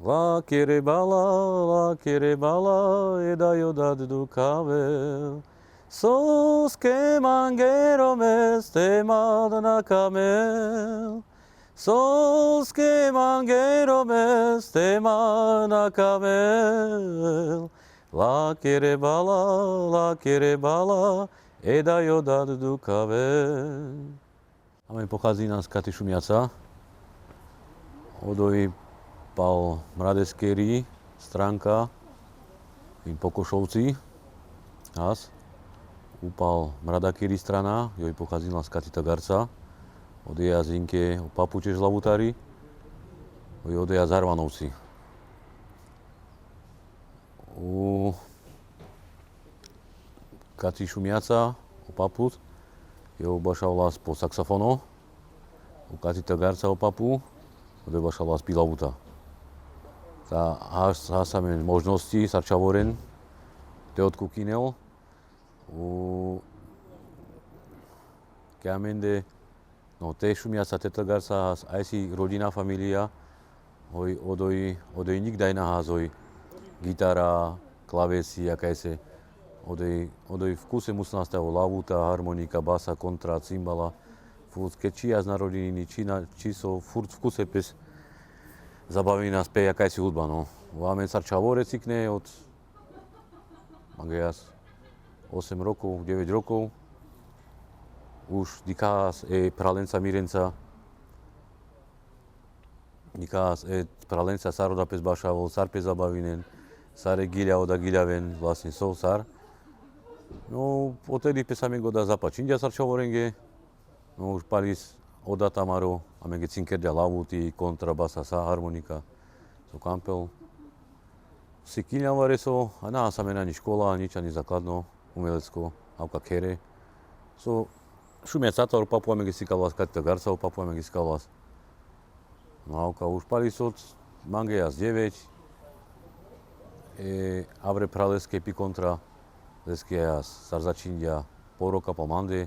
La kerebala, edayodat du kavel. Sos que mangero meste madna kamel. Sos que mangero meste madna kamel. La kerebala, edayodat du kavel. Amen pochází nám z Katy Šumiaca. Odoj pal Mradeskéry, stránka, in Pokošovci, has. Upal Mradakéry strana, joj pochází nám z Katy Tagarca. Odeja Zinke o Papuče Žlavutári, joj odeja Zarvanovci. U Katy Šumiaca o Paput, joj bašal vás po saxofono. U Katy Tagarca o Papu, odej bašal vás Pilavuta. Ta hasamen možnosti sarčavoren, te odkukinel. U Keamende, no te Šumiaca, te Tagarca, aj si rodina, familia, odoj nikdaj naházoj gitara, klavesi, jakajse, odoj v kuse musel nastaviť lavuta, harmonika, basa, kontra, cymbala, keď či ja z narodeniny, či so furt v kuse pes zabaví nás pe jakajsi hudba, no. Máme sarčavore cikne od Mangejas 8 rokov, 9 rokov. Už dikás pralenca mirenca. Dikás pralenca saroda pes bašavol, sar pes zabavinen, sare gilia oda giliaven, vlastne so sar. No, odtedy pesame goda zapač india sarčavorenge. No, už palis oda tamaro, amenge cinkerdia lavuti, kontrabasa, sa harmonika, so kampel. Si kiňavare so, a nahásame ani škola, nič ani základno, umelecko, avka kere. So, Šumiaca tator Papu amenge sikal vás, Katy Tagarca o Papu amenge sikal vás. No, avka už palis od Mangejas 9, avre praleske pi kontra, leske jas sar začindia pol roka po mande,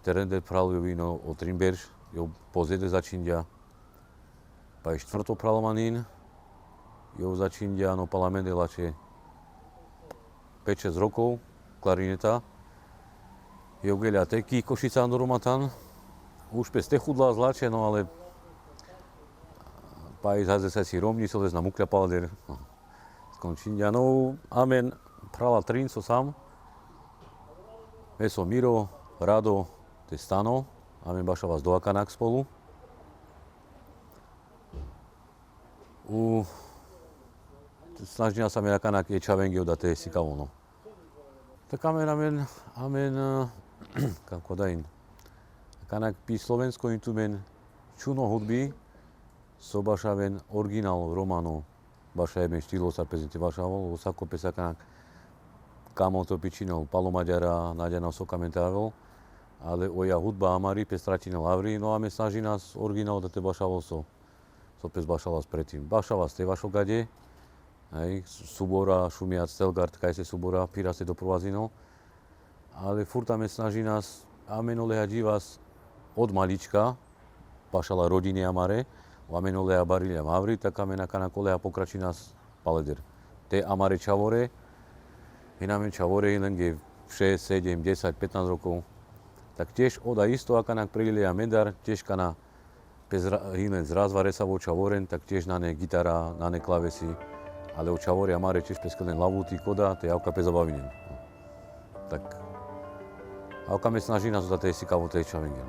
terende pralujú víno o Trimberž, jo pozede začindia, pa je štvrto pralomanín, jo začindia no palamende lače 5-6 rokov, klarineta, jo gelia teky Košica Andoromatan, už pes techudla zlače, no ale pa je zase sa si romni, so les na mukľa palder, skončindia, no amen, prala Trinco sam, meso Miro, Rado, te Stano, amen baša vás do Akanak spolu. Snažila sa mi Akanak je Čavengio da te sikavono. Tak amen, kako dain. Akanak pi Slovensko intumen čuno hudby, so baša ven originál Romano, baša eben štýlo sa prezente baša vol, osako pes Akanak kamo to pičinol Palo Maďara, Naďana so komentával. Ale oja hudba amari, pes tratine lavri, no a me snaží nás originál da te bašavol so pes bašavas predtým. Bašavas te vašo gade, hej, Subora, Šumiac, Stelgard, kajse Subora, pira se doprovazino, ale furt me snaží nás, amen oleha dživas od malička, bašala rodiny amare, amen oleha barilia mavri, tak amen akanak oleha pokračí nás paleder. Te amare čavore, hiname čavore, lenge 6, 7, 10, 15 rokov, tak tiež oda isto, akanak prililia medar, tiež kana pes hinec razvare sa vo čavoren, tak tiež na ne gitara, na ne klavesi, ale o čavore amare tiež pes kelen lavuti koda, te javka pes zabavinen. Tak javka me snaží nás da te si kavo te čavengel.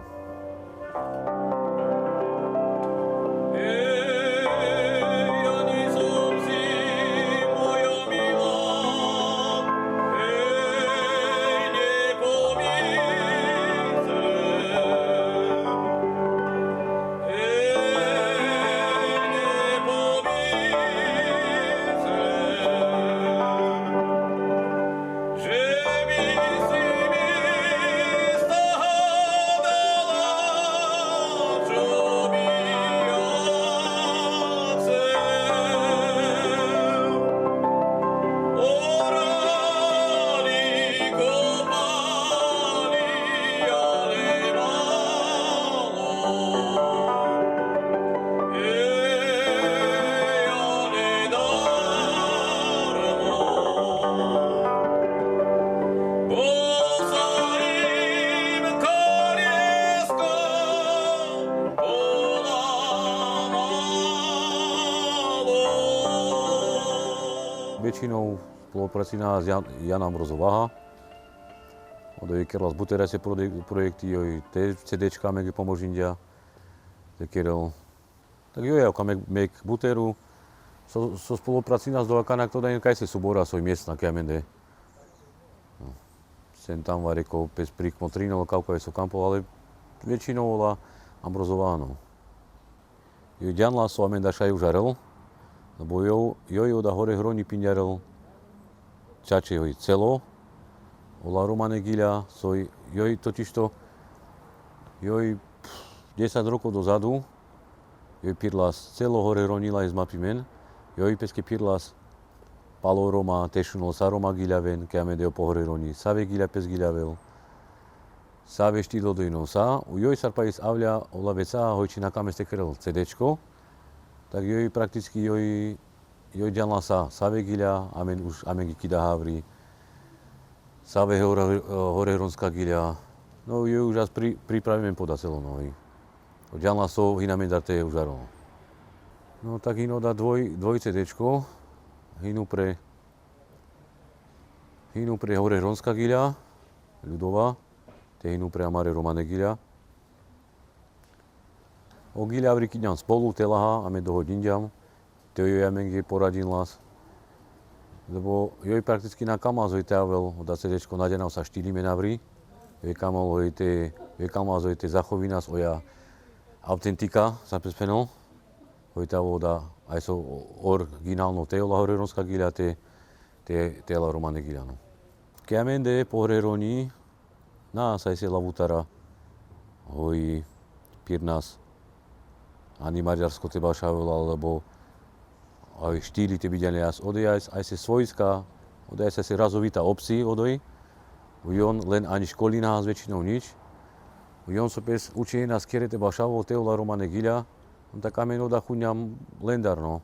Že by si mi stále väčšinou spolupracina s Jan Ambrozov-Vaha. Odoi kerlas buterase projekti, joj te CDčka meg pomožindia, te kerel. Tak joj, ako meg buteru, so spolupracina s dovakanak, to dajú kaj se subora svoj miest na kemende. No. Sem tam vareko pes prik motrino, kauka je so kampo, ale väčšinou ola Ambrozov-Vaha, no. Joj ďanla so amenda šaju žarel, lebo joj oda hore hroni pinďarel, čače joj celo, ola Romane Giľa, joj totižto, joj 10 rokov dozadu, joj pirlas celo hore ronila z mapimen, joj peske pirlas Palo Roma, tešunol sa Roma Giľaven, keamedeo po hore roni, save Giľa pes Giľavel, save štilo dojno sa, joj sarpajis avľa ola veca, hojči na kameste krel CDčko, tak joj prakticky joj ďanla sa save Giľa, amen kida havri, save hore Ronská Giľa, no joj už as pripravíme poda celo, no. Ďanla so hinamen darte je užaro. No tak hino dá dvoj CDčko, hinu pre hore Ronská Giľa, ľudová, te hinu pre amare Romane Giľa. O Giľa vri kidňam spolu, telaha, ame doho dinďam, te joj amen ge poradin las. Lebo joj prakticky na kamal zoj teavel, oda CDčko nadenav sa 4 menavri, joj kamal zoj te zachovinas oja autentika, sa pespenol, joj teavel oda aj so originálno teola hore Ronská Giľa, te la Romane Giľa, no. Keamende po hore roni, na sa se lavutara, hoj pirnas, ani Maďarsko teba šavela, alebo aj štýli te videli odej aj se svojská, odej sa se razovita obci odoj. Ujon len ani školy nás väčšinou nič. Ujon so pes učí nás kere teba šavo teola Romane Giľa, tak amen oda chuňam lendar, no.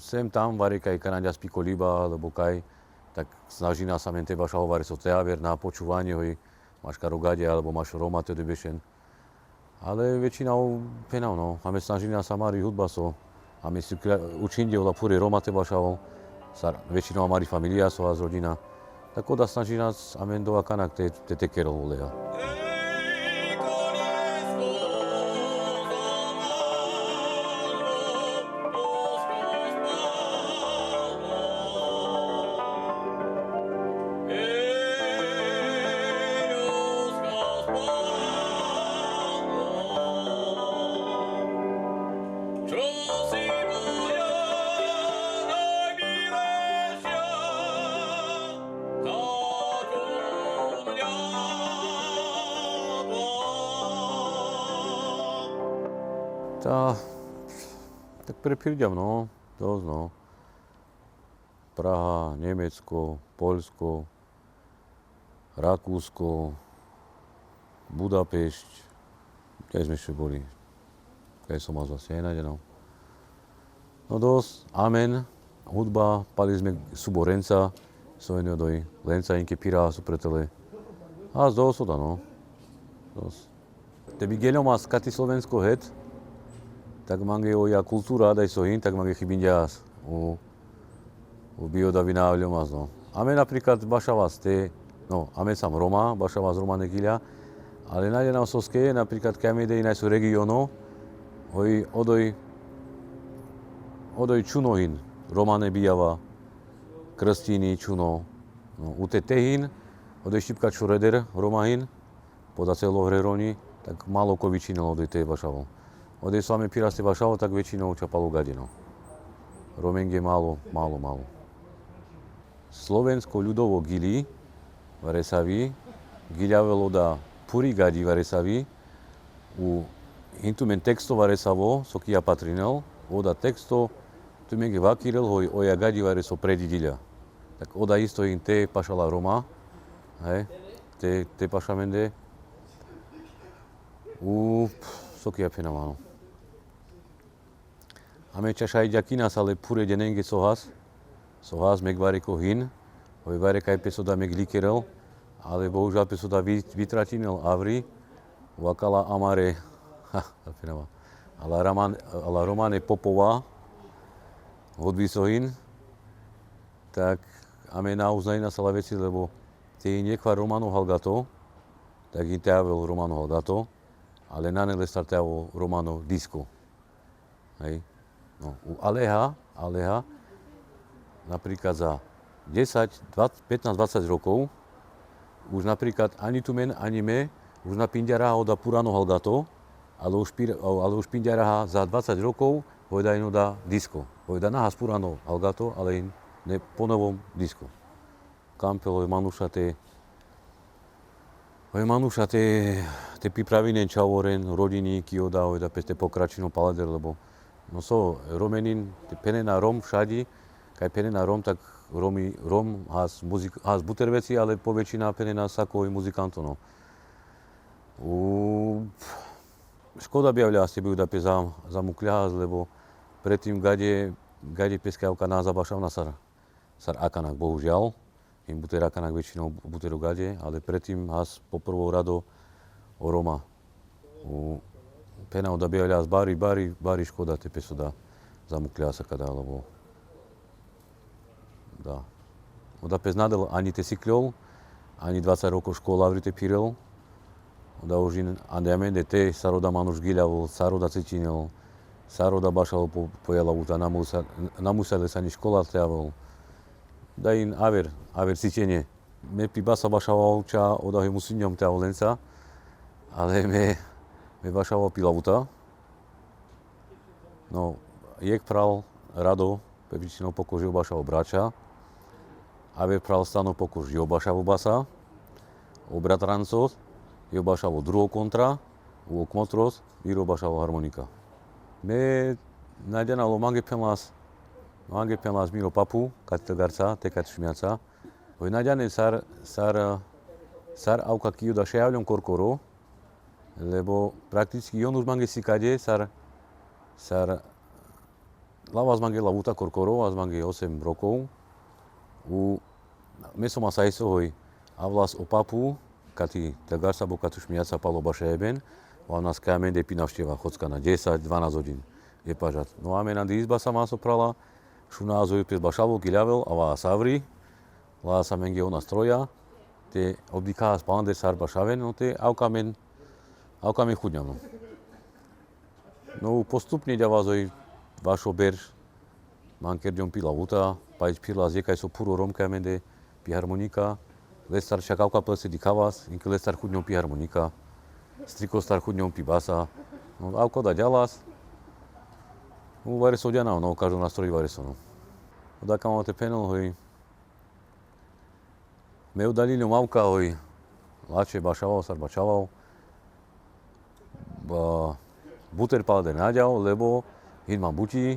Sem tam vari kaj kanaďa spiko liba, alebo kaj, tak snaží nás amen teba šavo vari so teaver na počúvanie, hoj, máš karogade, alebo máš Roma, to debešen. Ale väčšinou penal, no. Ame snaží nás amari hudba so. A my si učindia ola pure Roma teba šavo, väčšinou amari familia so z rodina. Tak oda snaží nás amen do akanak te kerol oleja. Tak prepírdam, no, dosť, no. Praha, Nemecko, Poľsko, Rakúsko, Budapešť, kde sme ešte boli, keď som mal zase nenájdenou. No dosť, amen, hudba, pali sme suborenca, sojenio doj, lenca inke pirá su pretele. A dosť oda, no, dosť. Tebi geľom a skati Slovensko het, tak mange oja kultúra daj so hin, tak mange chybindia u bioda vinávľom as, no. Ame napríklad baša vás no, ame sam Roma, baša vás Romane Giľa, ale nájdená soske, napríklad kamedej naj sú regiono, odoj čunohin, Romane bijava, Krstíny, čuno, no, u te tehin, odoj štipka čureder, Romahin, poda celo hre roni, tak malo kovičinelo odoj te bašavo. Odej s vami piraste bašavo, tak väčšinou čapalo gadino. Romenge málo. Slovensko ľudovo Gili, Varesavi, Giľavel oda puri gadi Varesavi, u intumen teksto Varesavo, so kia patrinel, oda teksto, tu menge vakirel, hoj oja gadi Vareso predi Giľa. Tak oda isto in te pašala Roma, hej, te pašamende, so kia penamano. Ame čašaj ďakinas, ale pure denenge sohas meg vareko hin, hoj varekaj pesoda meg likerel, ale bohužiaľ pesoda vytratinel avri, vakala amare, ala Romane Popova, hodby sohin, tak ame nauznali na sala veci, lebo tie niekvar Romano Halgato, tak in teavel Romano Halgato, ale na nele starteavo Romano Disco. Hej. No, u Aleha, napríklad za 10, 15-20 rokov, už napríklad ani tu men, ani me, už na Pindiaraha oda Purano Halgato, ale už Pindiaraha za 20 rokov povedajno da disco. Poveda nahas Purano Halgato, ale ne ponovom disco. Kampelo je manuša te pripravinen čavoren, rodiny, kioda, ojda peste pokračino palader, lebo no so, Romenin, penena Rom všadi, kaj penena Rom, tak Rom has buter veci, ale po väčšina penena sako i muzikanto, no. Škoda by avľa ste byli da pe zamukľahaz, lebo predtým gade peskavka na zabašavna sar akanak, bohužiaľ. Im buter akanak väčšinou buteru gade, ale predtým has poprvou rado o Roma. Penao da by avľa bari škoda te peso da zamukľaha sa kada, lebo da. Oda pes nadal ani te sikľol, ani 20 rokov škola vrite pirel. Oda už andamende te saroda manuš giljavol, saroda cečinel, saroda bašal po jelavuta, namusale sa ni škola teavol. Da in aver cicenie. Me pi basa bašaval ča oda he musinjom teavolenca, ale me bašaval pilavuta. No, jek pral rado, pe väčšinou pokož obašal brača. Aver pral stano pokož obašal basa, obratrancos, obašal druho kontra, u okmotros, obašal harmonika. Me najdena mange penlas miro papu, kad garca, tekat šmiaca. Oj najdene sar auka kiu da šeavljom korkoro, lebo prakticky on už mange sikade sar lavas mange lavuta korkoro, az mange 8 rokov. Mesom asaiso hoj avlas o papu, kati da garca bo katu šmiaca palo bašeben, a nás kamen de pinavšteva chodska na 10-12 hodín je pažat. No a mena di izba sa maso prala, šunázo pes bašavo giľavel, a savri, la sa menge ona stroja, te obdikás palander sar bašaven, no te aukamen chudňam. No postupne ďavazoj vašo berž, mankerďom pila vuta, pajč pirla zjekaj so puro romkamen de pi harmonika, lestar však auka plese di kavas, inke lestar chudňom pi harmonika, strikostar chudňom pi basa, no auko da ďalas, no vare so ďanao, no každom nastroji vare so, no. Odaka mám te penel, hoj, me udalilom auka, hoj, lače bašaval, sar bačaval, buter palader naďal, lebo hin mám buti,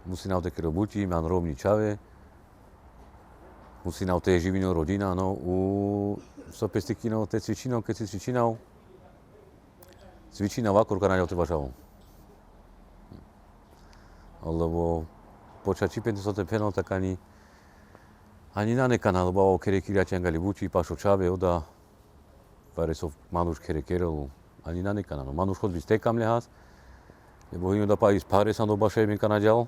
musí na te kero buti, mám rovni čave, musí na te živino rodina, no, so pestikino te cvičinov, keď si cvičina vakorka naďal te bašaval. Lebo počas čipente so te penal, tak ani nanekana, lebo ovo kere kiriaťangali buti, pašo čave, oda, pare so manuš kere kerelu, ani nanekana, no, manuš chodbi stekam lehas, lebo hino da pa is pare sam do bašajmenka naďal,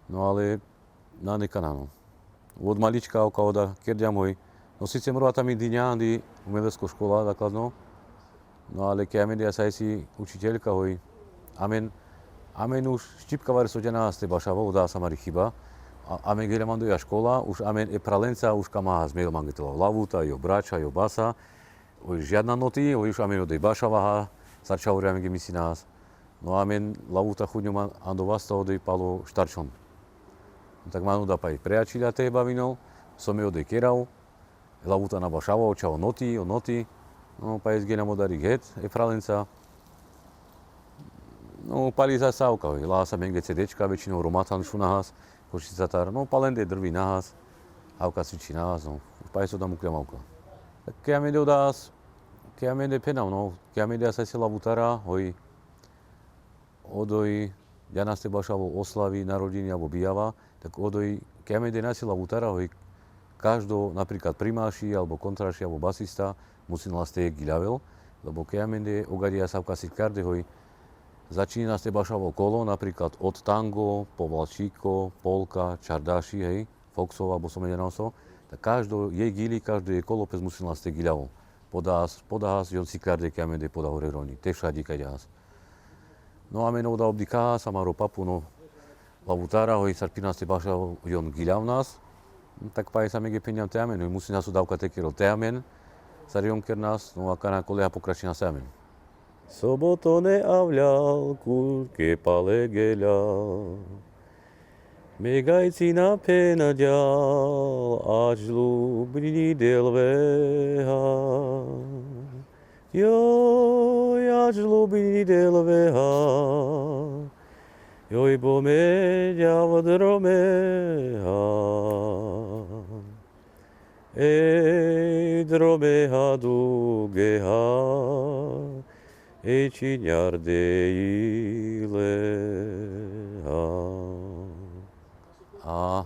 no ale nanekana, no. Od malička oka oda kerďam hoj, no sice morala tam i dyňa, di umelesko škola základno, no ale keď amedia sa si učiteľka hoj, amen už štipka vare so ďana ste bašavo, oda sa mari chyba, amen gele mandoja škola, už amen pralenca, už kama zmejl mangetela lavuta, jo brača, jo basa, oj žiadna noty, oj už amen odej bašavaha, sarčavori amen gemisi nás, no amen lavuta chudňom ando vasta odej palo štarčon. No, tak manu da pa i prejačila te bavino, som je odej kerau, lavuta na bašavo, čao noty, no pa je zgena modari het, pralenca, no pali za savka, lá sa mengde CDčka, väčšinou romatan šu nahas, košicatar, no palende drví nahas, avka cvičí nahas, no, pa je so tam ukľam avka. Tak keď amende penam, no, keď amende sa si lavutara, hoj, odoj, ďana ste bašavo oslavy, narodiny alebo bijava, tak odoj, keď amende nasi lavutara, hoj, každo, napríklad primáši, alebo kontraši, alebo basista, musí naste giľavel, lebo keď amende ogadia savka si karde, hoj, začína ste bašavo kolo, napríklad od tango, po valčíko, polka, čardáši, hej, Foxov alebo Somenenosov, tak každý jej gili, každý jej kolopec musí nás te giljavo. Podás, i on si kardje kjamede poda hore roni. Te všadi kaj jas. No a meno da obdika, samaro papuno, lavutara, hoj sarpinaste baša jon giljav nas. Tak pa je samege penjam te amen, musi nas udavka tekero te amen. Sarionker nas, no a kana kolea pokrači nas amen. Soboto ne avljal, kurke pale geljal. Megajci na pena djal, ađlu brini delveha. Joj, ađlu brini delveha. Joj, bome djav dromeha. Ej, dromeha dugeha. Ej, činjarde ileha. A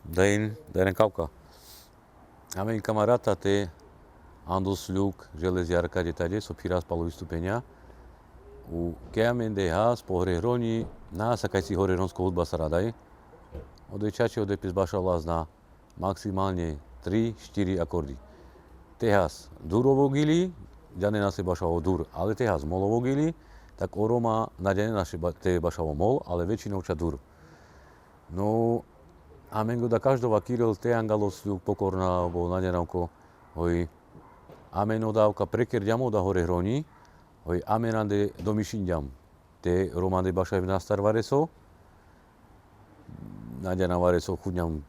dajen kavka. Amen kamarata te Andos Ľuk, železiarka detade, so piraspalo vystúpenia. U keamen de has po hore hroni, nás akaj si hore ronsko hudba sa radaj. Ode čače ode pes baša na maximálne 3-4 akordy. Te has durovo gili, ďane na se bašavo dur, ale te has molovo gili, tak oroma na ďane naše te bašavo mol, ale väčšinou ča dur. No, amen go da každova Kiril te angalos Ľuk pokorná, alebo na ďanavko, hoj, amen odávka preker ďamo da hore hroni, hoj, amen ande do myšinďam. Te romande bašaj na star vareso, na ďana vareso chudňam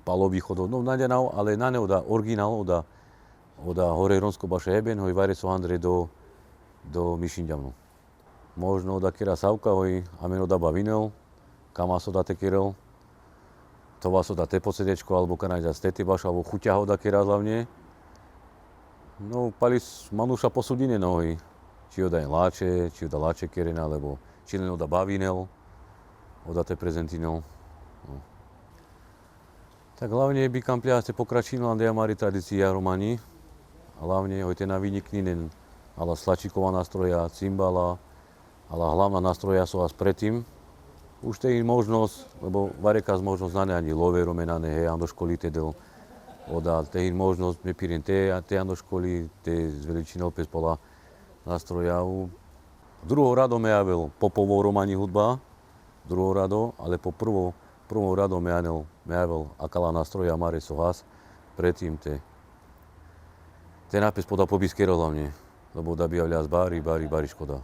palový chodov, no na ďanav, ale na ne oda originál, oda hore ronsko bašaj eben, hoj, vareso andre do myšinďam. Možno oda kera savka, hoj, amen oda bavinel, kamas oda te kerel, to vás oda te posedečko, alebo kanaj za stety baša, alebo chuťa oda kera hlavne. No, palis manúša posudine nohy, či oda je láče, či oda láče kerena, alebo či len oda bavinel, oda te prezentinel. No. Tak hlavne by kampliaste pokračinul ande amari tradícia romani, hlavne hoj te na vynikninen, ala slačíková nástroja, cimbala, ala hlavná nástroja sú as predtým. Už te je možnosť, lebo varekas možnosť znane ani love romenane, hej, do školy tedel. Oda te je možnosť, me pirien te do školy, te z veličinou pes pola nástroja. Druhou radom je javil popovou romani hudba, druhou rado, ale po prvou radom je javil akala nástroja mare sohas, predtým te nápis poda pobiskero hlavne, lebo da by javľa z bári škoda.